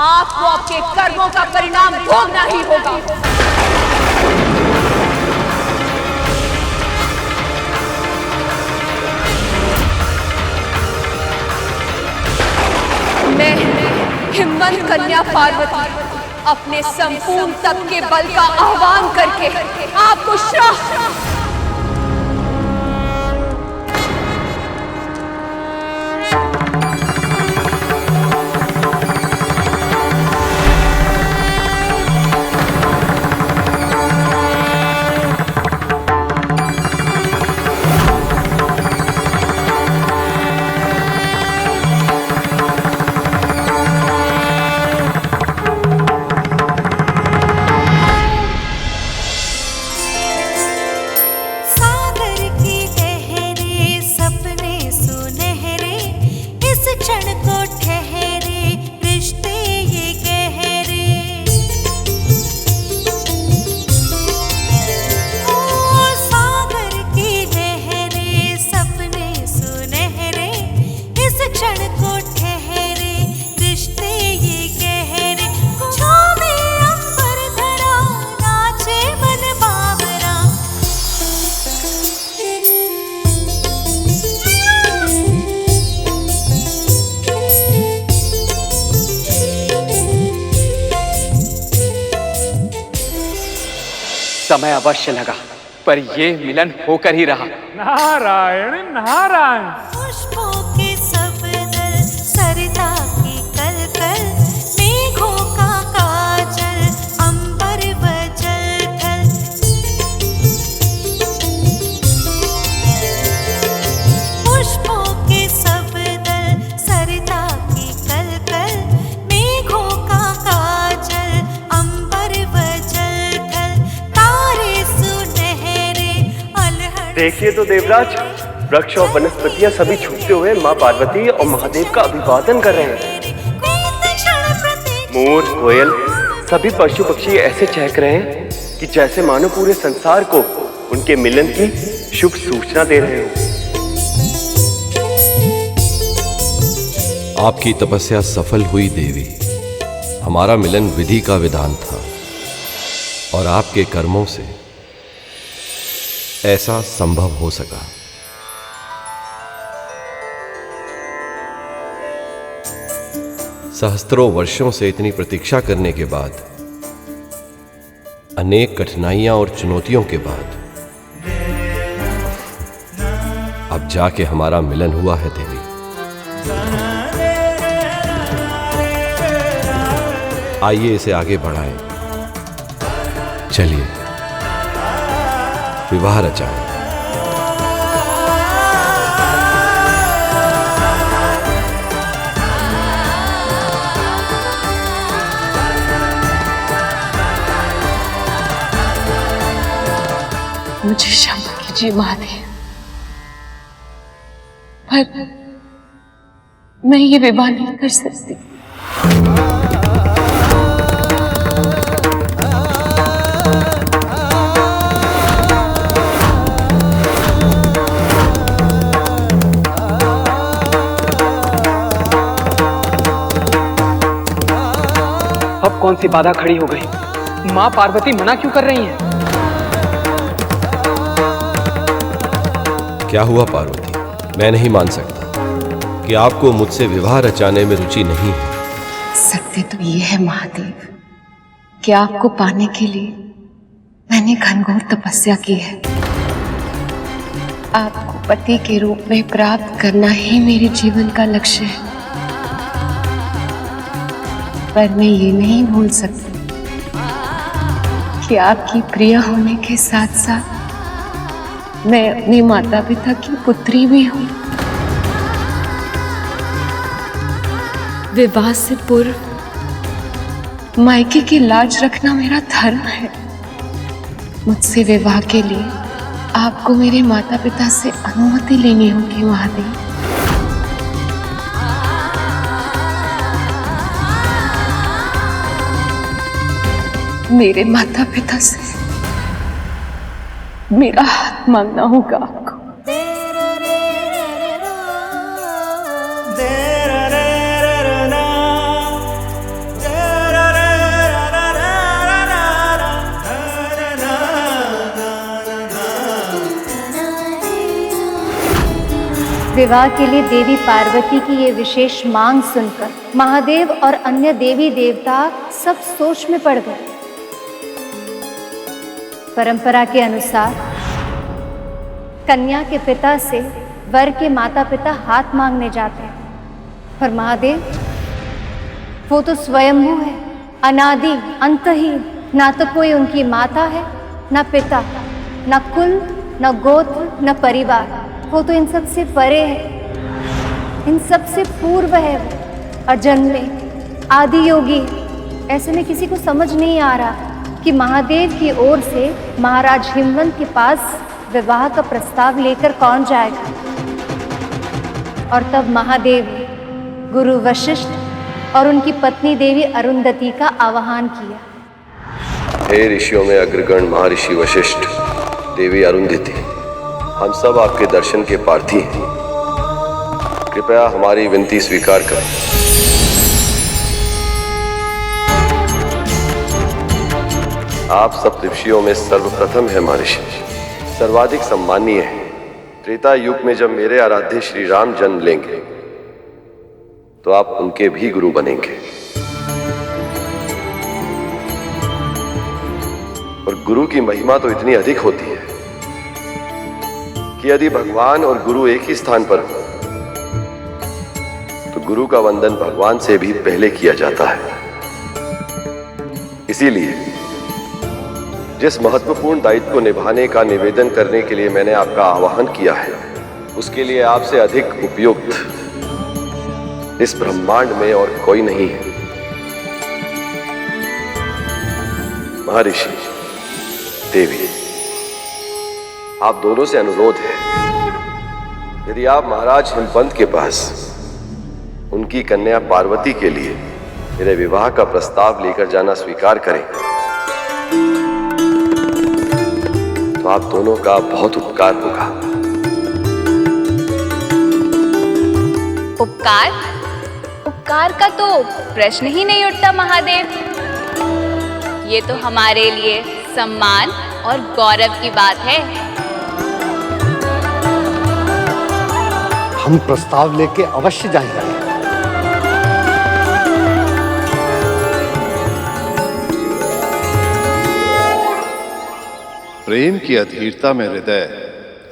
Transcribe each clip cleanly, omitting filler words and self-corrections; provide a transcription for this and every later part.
आपको आपके कर्मों का परिणाम भोगना ही होगा। मैं हिम्मत कन्या पार्वती अपने संपूर्ण तप के बल का आह्वान करके आपको श्राप समय अवश्य लगा, पर ये मिलन होकर ही रहा। नारायण नारायण। पुष्पों के सब दल, सरिता की कलकल, मेघों का काजल, अंबर व जल थल। पुष्पों के सब दल, सरिता की कलकल, मेघों का काजल, अंबर व जल थल। तारे सुनहरे अलहड़। देखिए तो देवराज, वृक्ष और वनस्पतियां सभी छूटते हुए माँ पार्वती और महादेव का अभिवादन कर रहे हैं। मोर, कोयल, सभी पशु पक्षी ऐसे चहक रहे हैं कि जैसे मानो पूरे संसार को उनके मिलन की शुभ सूचना दे रहे हो। आपकी तपस्या सफल हुई देवी। हमारा मिलन विधि का विधान था और आपके कर्मों से ऐसा संभव हो सका। सहस्त्रों वर्षों से इतनी प्रतीक्षा करने के बाद, अनेक कठिनाइयां और चुनौतियों के बाद अब जाके हमारा मिलन हुआ है देवी। आइए इसे आगे बढ़ाएं। चलिए विवाह रचाएं। मुझे क्षमा कीजिए महादेव, पर मैं ये विवाह नहीं कर सकती। अब कौन सी बाधा खड़ी हो गई? माँ पार्वती मना क्यों कर रही हैं? क्या हुआ पार्वती? मैं नहीं मान सकता कि आपको मुझसे विवाह रचाने में रुचि नहीं है। सत्य तो ये है महादेव कि आपको पाने के लिए मैंने घनघोर तपस्या की है। आपको पति के रूप में प्राप्त करना ही मेरे जीवन का लक्ष्य है। पर मैं ये नहीं भूल सकती कि आपकी प्रिय होने के साथ साथ मैं अपने माता पिता की पुत्री भी हूँ। विवाह से पूर्व मायके की लाज रखना मेरा धर्म है। मुझसे विवाह के लिए आपको मेरे माता पिता से अनुमति लेनी होगी महादेव। मेरे माता पिता से मेरा हाथ मांगना होगा आपको। विवाह के लिए देवी पार्वती की ये विशेष मांग सुनकर महादेव और अन्य देवी देवता सब सोच में पड़ गए। परंपरा के अनुसार कन्या के पिता से वर के माता पिता हाथ मांगने जाते हैं, पर महादेव वो तो स्वयंभू है, अनादि अंतहीन। ना तो कोई उनकी माता है, ना पिता, ना कुल, ना गोत्र, ना परिवार। वो तो इन सब से परे है, इन सब से पूर्व है वो, अजन्मे, आदि योगी। ऐसे में किसी को समझ नहीं आ रहा कि महादेव की ओर से महाराज हिमवंत के पास विवाह का प्रस्ताव लेकर कौन जाएगा। और तब महादेव ने गुरु वशिष्ठ और उनकी पत्नी देवी अरुंधति का आवाहन किया। हे ऋषियों में अग्रगण महर्षि वशिष्ठ, देवी अरुंधति, हम सब आपके दर्शन के प्रार्थी हैं। कृपया हमारी विनती स्वीकार करें। आप सब ऋषियों में सर्वप्रथम है महर्षि, सर्वाधिक सम्मानीय है। त्रेता युग में जब मेरे आराध्य श्री राम जन्म लेंगे तो आप उनके भी गुरु बनेंगे। और गुरु की महिमा तो इतनी अधिक होती है कि यदि भगवान और गुरु एक ही स्थान पर हो तो गुरु का वंदन भगवान से भी पहले किया जाता है। इसीलिए जिस महत्वपूर्ण दायित्व को निभाने का निवेदन करने के लिए मैंने आपका आह्वान किया है, उसके लिए आपसे अधिक उपयुक्त इस ब्रह्मांड में और कोई नहीं है। महर्षि, देवी, आप दोनों से अनुरोध है, यदि आप महाराज हिमवंत के पास उनकी कन्या पार्वती के लिए मेरे विवाह का प्रस्ताव लेकर जाना स्वीकार करें तो आप दोनों का बहुत उपकार होगा। उपकार? उपकार का तो प्रश्न ही नहीं उठता महादेव। ये तो हमारे लिए सम्मान और गौरव की बात है। हम प्रस्ताव लेके अवश्य जाएंगे। प्रेम की अधीरता में हृदय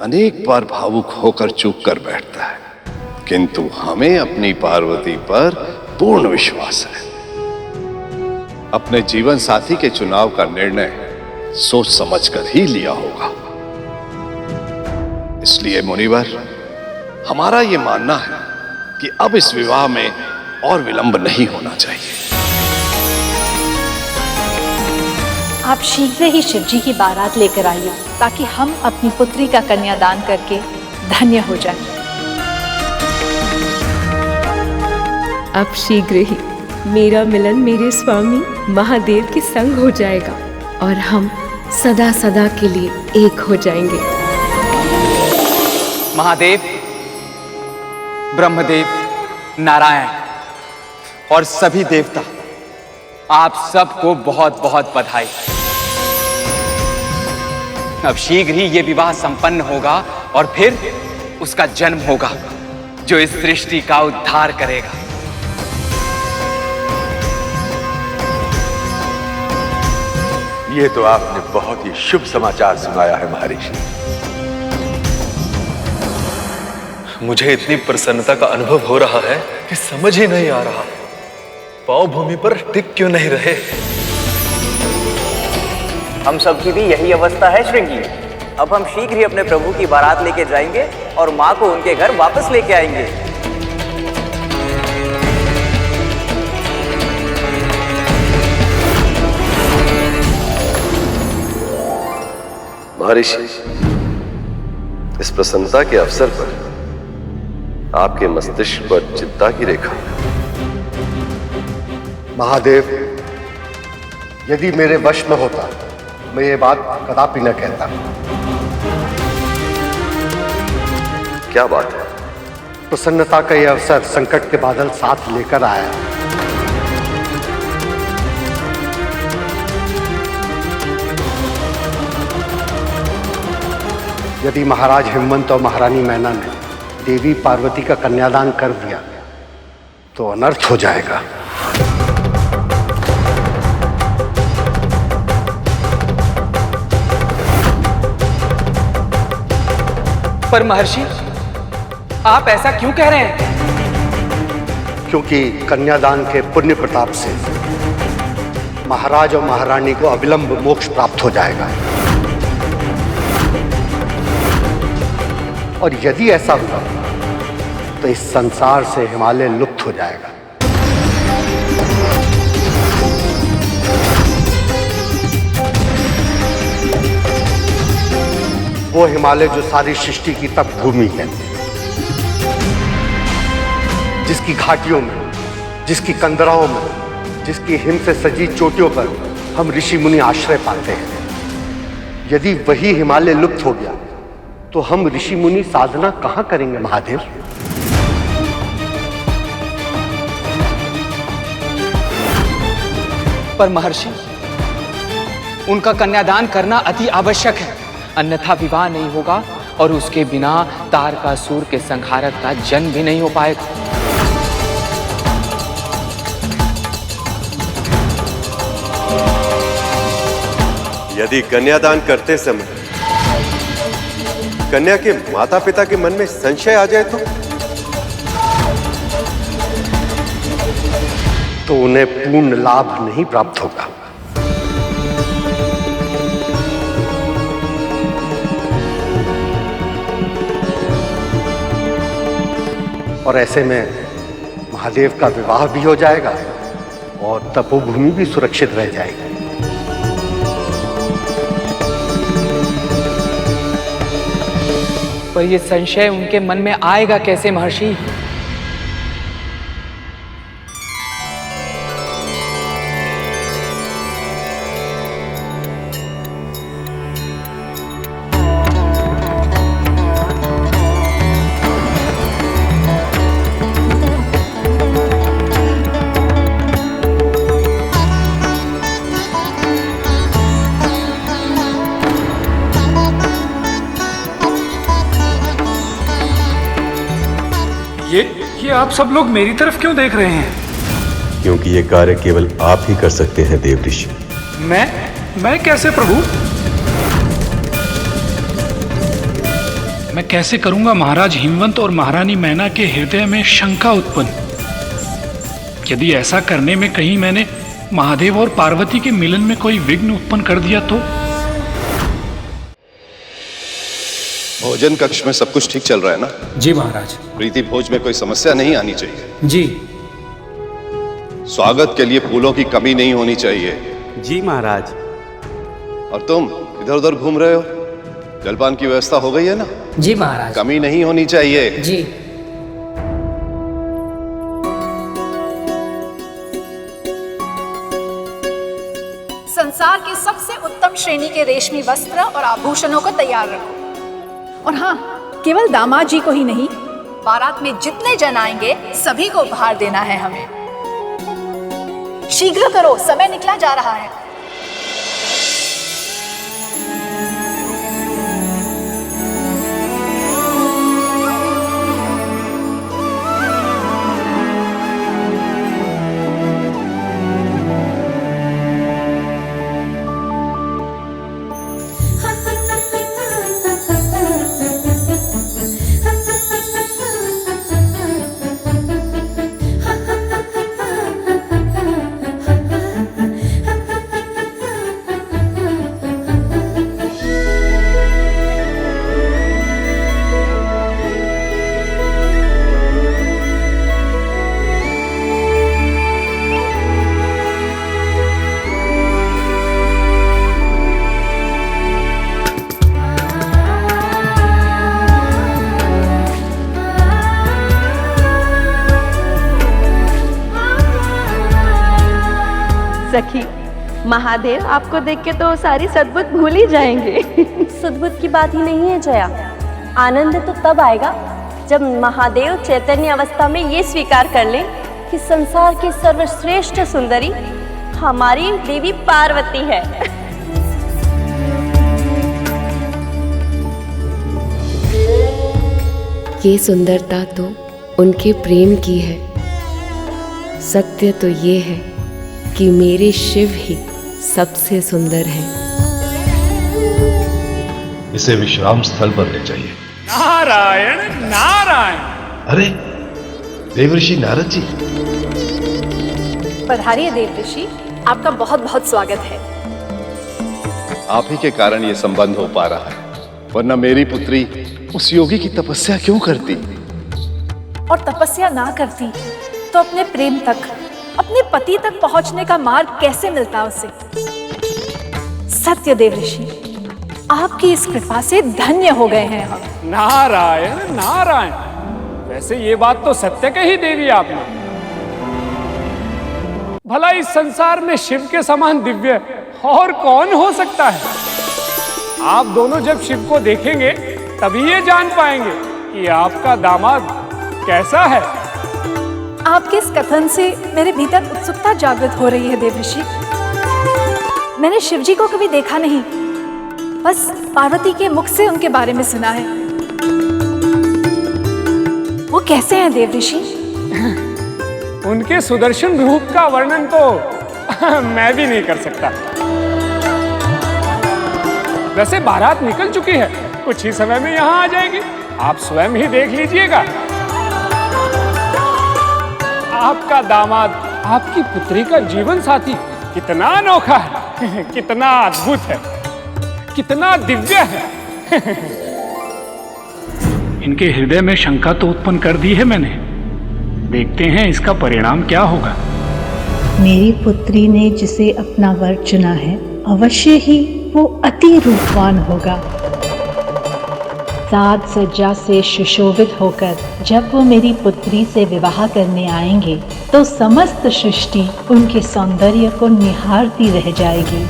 अनेक बार भावुक होकर चूक कर बैठता है, किंतु हमें अपनी पार्वती पर पूर्ण विश्वास है। अपने जीवन साथी के चुनाव का निर्णय सोच समझकर ही लिया होगा। इसलिए मुनिवर, हमारा यह मानना है कि अब इस विवाह में और विलंब नहीं होना चाहिए। आप शीघ्र ही शिव जी की बारात लेकर आइए ताकि हम अपनी पुत्री का कन्यादान करके धन्य हो जाएं। अब शीघ्र ही मेरा मिलन मेरे स्वामी महादेव के संग हो जाएगा और हम सदा सदा के लिए एक हो जाएंगे। महादेव, ब्रह्मदेव, नारायण और सभी देवता, आप सबको बहुत बहुत बधाई। अब शीघ्र ही यह विवाह संपन्न होगा और फिर उसका जन्म होगा जो इस सृष्टि का उद्धार करेगा। ये तो आपने बहुत ही शुभ समाचार सुनाया है महर्षि। मुझे इतनी प्रसन्नता का अनुभव हो रहा है कि समझ ही नहीं आ रहा, पांव भूमि पर टिक क्यों नहीं रहे। हम सबकी भी यही अवस्था है श्रृंगी। अब हम शीघ्र ही अपने प्रभु की बारात लेके जाएंगे और माँ को उनके घर वापस लेके आएंगे। महर्षि, इस प्रसन्नता के अवसर पर आपके मस्तिष्क पर चिंता की रेखा। महादेव, यदि मेरे वश में होता मैं ये बात कदापि न कहता। क्या बात है? प्रसन्नता का यह अवसर संकट के बादल साथ लेकर आया। यदि महाराज हिमवंत और महारानी मैना ने देवी पार्वती का कन्यादान कर दिया तो अनर्थ हो जाएगा। पर महर्षि, आप ऐसा क्यों कह रहे हैं? क्योंकि कन्यादान के पुण्य प्रताप से महाराज और महारानी को अविलंब मोक्ष प्राप्त हो जाएगा। और यदि ऐसा हुआ तो इस संसार से हिमालय लुप्त हो जाएगा। वो हिमालय जो सारी सृष्टि की तप भूमि है, जिसकी घाटियों में, जिसकी कंदराओं में, जिसकी हिम से सजी चोटियों पर हम ऋषि मुनि आश्रय पाते हैं। यदि वही हिमालय लुप्त हो गया तो हम ऋषि मुनि साधना कहां करेंगे महादेव? पर महर्षि, उनका कन्यादान करना अति आवश्यक है, अन्यथा विवाह नहीं होगा और उसके बिना तारकासुर के संहारक का जन्म भी नहीं हो पाएगा। यदि कन्यादान करते समय कन्या के माता पिता के मन में संशय आ जाए तो उन्हें पूर्ण लाभ नहीं प्राप्त होगा। और ऐसे में महादेव का विवाह भी हो जाएगा और तपोभूमि भी सुरक्षित रह जाएगी। पर यह संशय उनके मन में आएगा कैसे महर्षि? ये आप सब लोग मेरी तरफ क्यों देख रहे हैं? क्योंकि ये कार्य केवल आप ही कर सकते हैं देव ऋषि। मैं कैसे प्रभु? मैं कैसे करूंगा महाराज हिमवंत और महारानी मैना के हृदय में शंका उत्पन्न। यदि ऐसा करने में कहीं मैंने महादेव और पार्वती के मिलन में कोई विघ्न उत्पन्न कर दिया तो? भोजन कक्ष में सब कुछ ठीक चल रहा है ना? जी महाराज। प्रीति भोज में कोई समस्या नहीं आनी चाहिए। जी। स्वागत के लिए फूलों की कमी नहीं होनी चाहिए। जी महाराज। और तुम इधर उधर घूम रहे हो, जलपान की व्यवस्था हो गई है ना? जी महाराज। कमी नहीं होनी चाहिए। जी। संसार की सबसे उत्तम श्रेणी के रेशमी वस्त्र और आभूषणों को तैयार रखो। और हाँ, केवल दामाद जी को ही नहीं, बारात में जितने जन आएंगे सभी को उपहार देना है हमें। शीघ्र करो, समय निकला जा रहा है। सखी, महादेव आपको देख के तो सारी सद्बुद्ध भूल ही जाएंगे। सद्बुद्ध की बात ही नहीं है जया। आनंद तो तब आएगा जब महादेव चैतन्य अवस्था में ये स्वीकार कर ले कि संसार की सर्वश्रेष्ठ सुंदरी हमारी देवी पार्वती है। ये सुंदरता तो उनके प्रेम की है। सत्य तो ये है कि मेरे शिव ही सबसे सुंदर हैं। इसे विश्राम स्थल पर ले जाइए। नारायण नारायण। अरे देवऋषि नारद जी। पधारिए देवऋषि, आपका बहुत बहुत स्वागत है। आप ही के कारण ये संबंध हो पा रहा है, वरना मेरी पुत्री उस योगी की तपस्या क्यों करती? और तपस्या ना करती तो अपने प्रेम तक, अपने पति तक पहुंचने का मार्ग कैसे मिलता उसे? सत्य देवऋषि, आपकी इस कृपा से धन्य हो गए हैं हम। नारायण नारायण। वैसे ये बात तो सत्य कही देवी आपने। भला इस संसार में शिव के समान दिव्य और कौन हो सकता है? आप दोनों जब शिव को देखेंगे तभी ये जान पाएंगे कि आपका दामाद कैसा है। आपके इस कथन से मेरे भीतर उत्सुकता जागृत हो रही है देवऋषि। मैंने शिवजी को कभी देखा नहीं, बस पार्वती के मुख से उनके बारे में सुना है। वो कैसे हैं देवऋषि? उनके सुदर्शन रूप का वर्णन तो मैं भी नहीं कर सकता। वैसे बारात निकल चुकी है, कुछ ही समय में यहाँ आ जाएगी। आप स्वयं ही देख लीजिएगा। आपका दामाद, आपकी पुत्री का जीवन साथी कितना अनोखा है, कितना अद्भुत है, कितना दिव्य है। इनके हृदय में शंका तो उत्पन्न कर दी है मैंने। देखते हैं इसका परिणाम क्या होगा। मेरी पुत्री ने जिसे अपना वर चुना है, अवश्य ही वो अति रूपवान होगा। साज सज्जा से सुशोभित होकर जब वो मेरी पुत्री से विवाह करने आएंगे तो समस्त सृष्टि उनके सौंदर्य को निहारती रह जाएगी।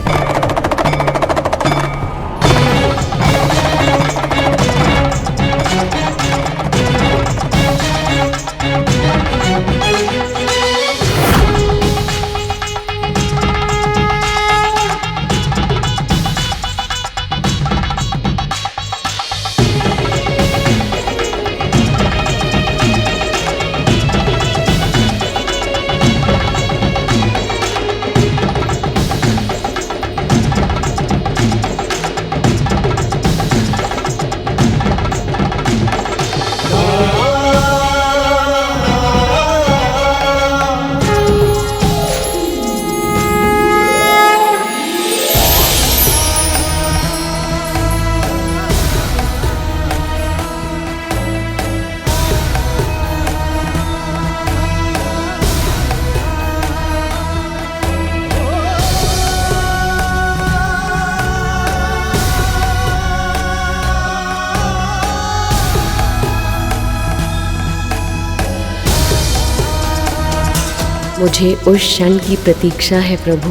मुझे उस क्षण की प्रतीक्षा है प्रभु,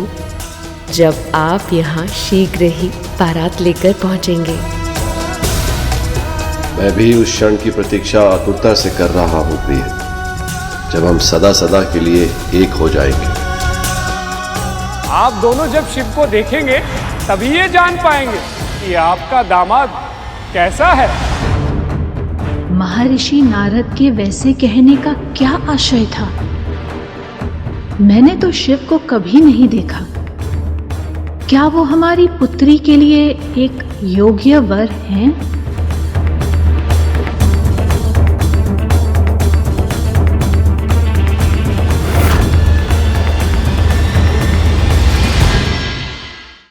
जब आप यहाँ शीघ्र ही बारात लेकर पहुँचेंगे। मैं भी उस क्षण की प्रतीक्षा आतुरता से कर रहा हूँ प्रिय, जब हम सदा सदा के लिए एक हो जाएंगे। आप दोनों जब शिव को देखेंगे तभी ये जान पाएंगे कि आपका दामाद कैसा है। महर्षि नारद के वैसे कहने का क्या आशय था? मैंने तो शिव को कभी नहीं देखा। क्या वो हमारी पुत्री के लिए एक योग्य वर हैं?